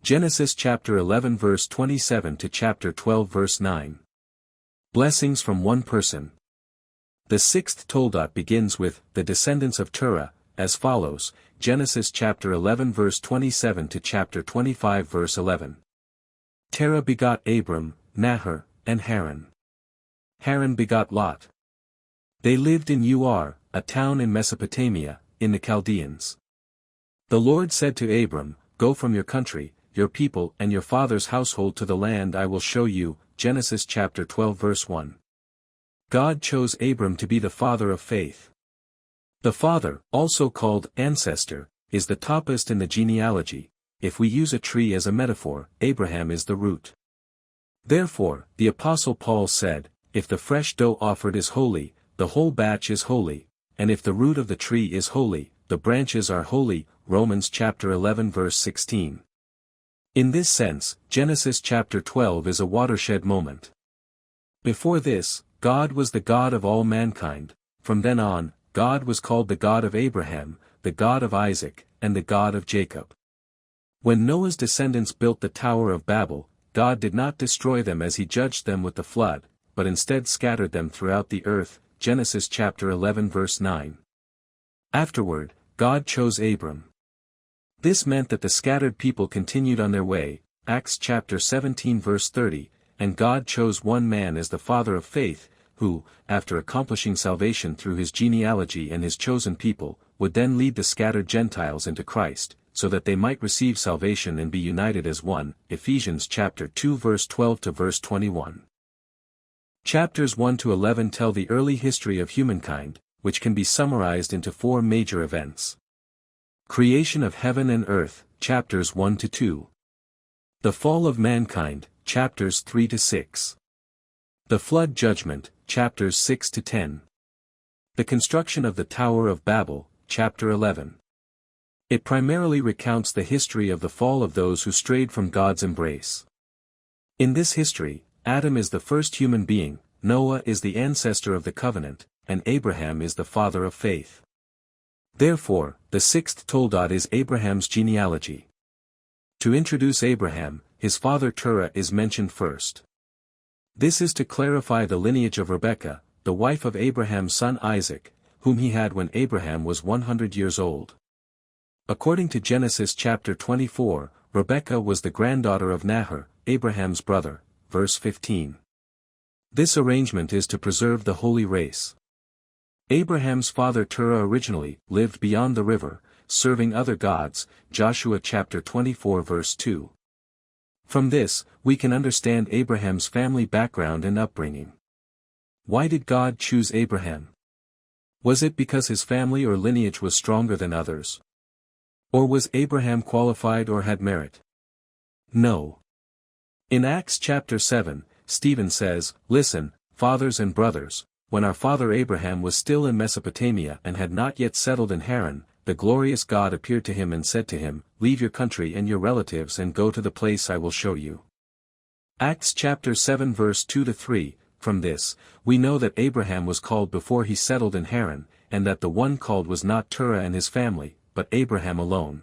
Genesis chapter 11 verse 27 to chapter 12 verse 9. Blessings from one person. The sixth Toldot begins with, the descendants of Terah, as follows, Genesis chapter 11 verse 27 to chapter 25 verse 11. Terah begot Abram, Nahor, and Haran. Haran begot Lot. They lived in Ur, a town in Mesopotamia, in the Chaldeans. The Lord said to Abram, Go from your country, your people and your father's household to the land I will show you, Genesis chapter 12 verse 1. God chose Abram to be the father of faith. The father, also called ancestor, is the topmost in the genealogy. If we use a tree as a metaphor, Abraham is the root. Therefore, the Apostle Paul said, if the fresh dough offered is holy, the whole batch is holy, and if the root of the tree is holy, the branches are holy, Romans chapter 11 verse 16. In this sense, Genesis chapter 12 is a watershed moment. Before this, God was the God of all mankind. From then on, God was called the God of Abraham, the God of Isaac, and the God of Jacob. When Noah's descendants built the Tower of Babel, God did not destroy them as he judged them with the flood, but instead scattered them throughout the earth, Genesis chapter 11 verse 9. Afterward, God chose Abram. This meant that the scattered people continued on their way, Acts chapter 17 verse 30, and God chose one man as the father of faith, who, after accomplishing salvation through his genealogy and his chosen people, would then lead the scattered Gentiles into Christ, so that they might receive salvation and be united as one, Ephesians chapter 2 verse 12 to verse 21. Chapters 1 to 11 tell the early history of humankind, which can be summarized into four major events. Creation of heaven and earth, chapters 1 to 2. The fall of mankind, chapters 3 to 6. The flood judgment, chapters 6 to 10. The construction of the Tower of Babel, chapter 11. It primarily recounts the history of the fall of those who strayed from God's embrace. In this history, Adam is the first human being, Noah is the ancestor of the covenant, and Abraham is the father of faith. Therefore, the sixth Toldot is Abraham's genealogy. To introduce Abraham, his father Terah is mentioned first. This is to clarify the lineage of Rebekah, the wife of Abraham's son Isaac, whom he had when Abraham was 100 years old. According to Genesis chapter 24, Rebekah was the granddaughter of Nahor, Abraham's brother, verse 15. This arrangement is to preserve the holy race. Abraham's father Terah originally lived beyond the river, serving other gods, Joshua chapter 24 verse 2. From this, we can understand Abraham's family background and upbringing. Why did God choose Abraham? Was it because his family or lineage was stronger than others? Or was Abraham qualified or had merit? No. In Acts chapter 7, Stephen says, Listen, fathers and brothers, when our father Abraham was still in Mesopotamia and had not yet settled in Haran, the glorious God appeared to him and said to him, Leave your country and your relatives and go to the place I will show you. Acts chapter 7 verse 2 to 3, from this, we know that Abraham was called before he settled in Haran, and that the one called was not Terah and his family, but Abraham alone.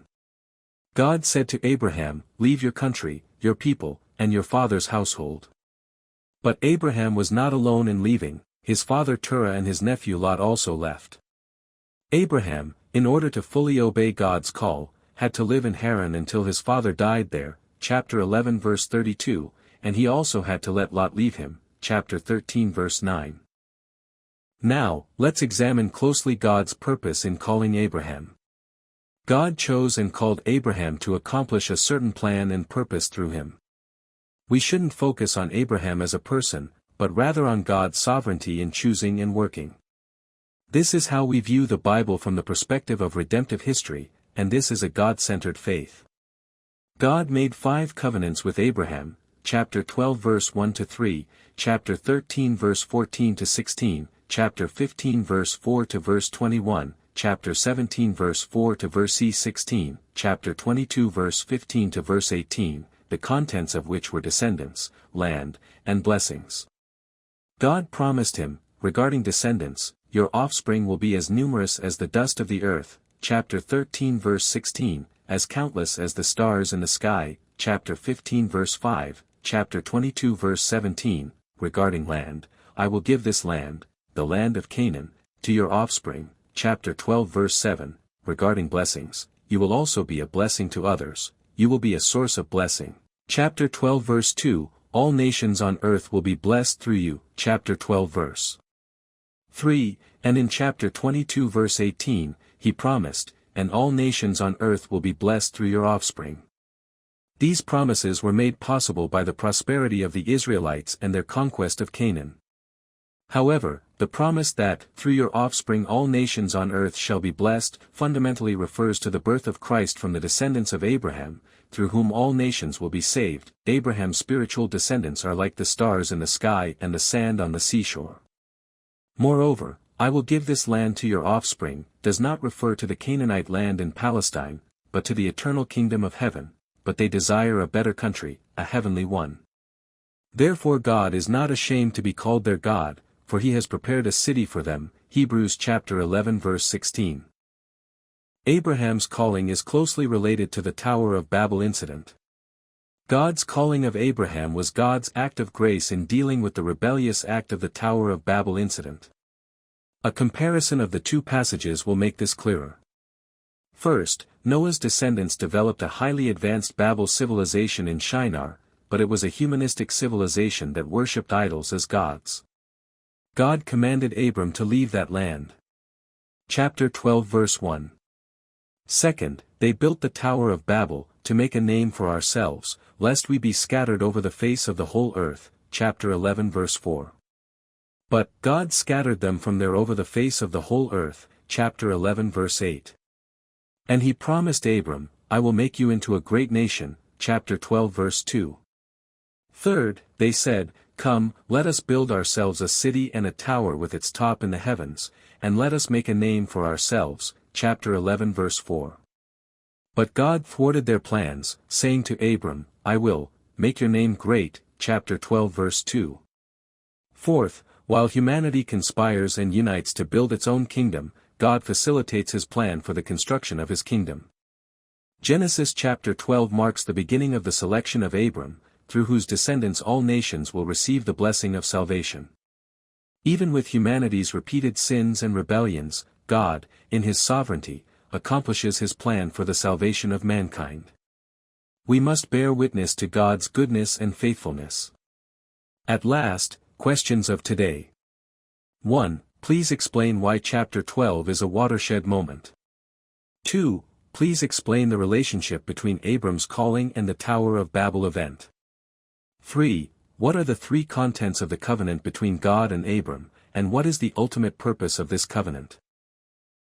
God said to Abraham, Leave your country, your people, and your father's household. But Abraham was not alone in leaving, his father Terah and his nephew Lot also left. Abraham, in order to fully obey God's call, had to live in Haran until his father died there, chapter 11 verse 32, and he also had to let Lot leave him, chapter 13 verse 9. Now, let's examine closely God's purpose in calling Abraham. God chose and called Abraham to accomplish a certain plan and purpose through him. We shouldn't focus on Abraham as a person, but rather on God's sovereignty in choosing and working. This is how we view the Bible from the perspective of redemptive history, and this is a God-centered faith. God made 5 covenants with Abraham, chapter 12 verse 1 to 3, chapter 13 verse 14 to 16, chapter 15 verse 4 to verse 21, chapter 17 verse 4 to verse 16, chapter 22 verse 15 to verse 18, the contents of which were descendants, land, and blessings. God promised him, regarding descendants, Your offspring will be as numerous as the dust of the earth, chapter 13 verse 16, as countless as the stars in the sky, chapter 15 verse 5, chapter 22 verse 17, regarding land, I will give this land, the land of Canaan, to your offspring, chapter 12 verse 7, regarding blessings, you will also be a blessing to others, you will be a source of blessing. Chapter 12 verse 2, all nations on earth will be blessed through you, chapter 12 verse 3, and in chapter 22 verse 18, he promised, and all nations on earth will be blessed through your offspring. These promises were made possible by the prosperity of the Israelites and their conquest of Canaan. However, the promise that, through your offspring all nations on earth shall be blessed, fundamentally refers to the birth of Christ from the descendants of Abraham, through whom all nations will be saved. Abraham's spiritual descendants are like the stars in the sky and the sand on the seashore. Moreover, I will give this land to your offspring, does not refer to the Canaanite land in Palestine, but to the eternal kingdom of heaven, but they desire a better country, a heavenly one. Therefore God is not ashamed to be called their God, for he has prepared a city for them. Hebrews chapter 11 verse 16. Abraham's calling is closely related to the Tower of Babel incident. God's calling of Abraham was God's act of grace in dealing with the rebellious act of the Tower of Babel incident. A comparison of the two passages will make this clearer. First, Noah's descendants developed a highly advanced Babel civilization in Shinar, but it was a humanistic civilization that worshipped idols as gods. God commanded Abram to leave that land. Chapter 12 verse 1. Second, they built the Tower of Babel, to make a name for ourselves, lest we be scattered over the face of the whole earth. Chapter 11 verse 4. But God scattered them from there over the face of the whole earth. Chapter 11 verse 8. And he promised Abram, I will make you into a great nation. Chapter 12 verse 2. Third, they said, Come, let us build ourselves a city and a tower with its top in the heavens, and let us make a name for ourselves. Chapter 11 verse 4. But God thwarted their plans, saying to Abram, I will make your name great. Chapter 12 verse 2. Fourth, while humanity conspires and unites to build its own kingdom, God facilitates his plan for the construction of his kingdom. Genesis chapter 12 marks the beginning of the selection of Abram, through whose descendants all nations will receive the blessing of salvation. Even with humanity's repeated sins and rebellions, God, in his sovereignty, accomplishes his plan for the salvation of mankind. We must bear witness to God's goodness and faithfulness. At last, questions of today. 1. Please explain why chapter 12 is a watershed moment. 2. Please explain the relationship between Abram's calling and the Tower of Babel event. 3. What are the three contents of the covenant between God and Abram, and what is the ultimate purpose of this covenant?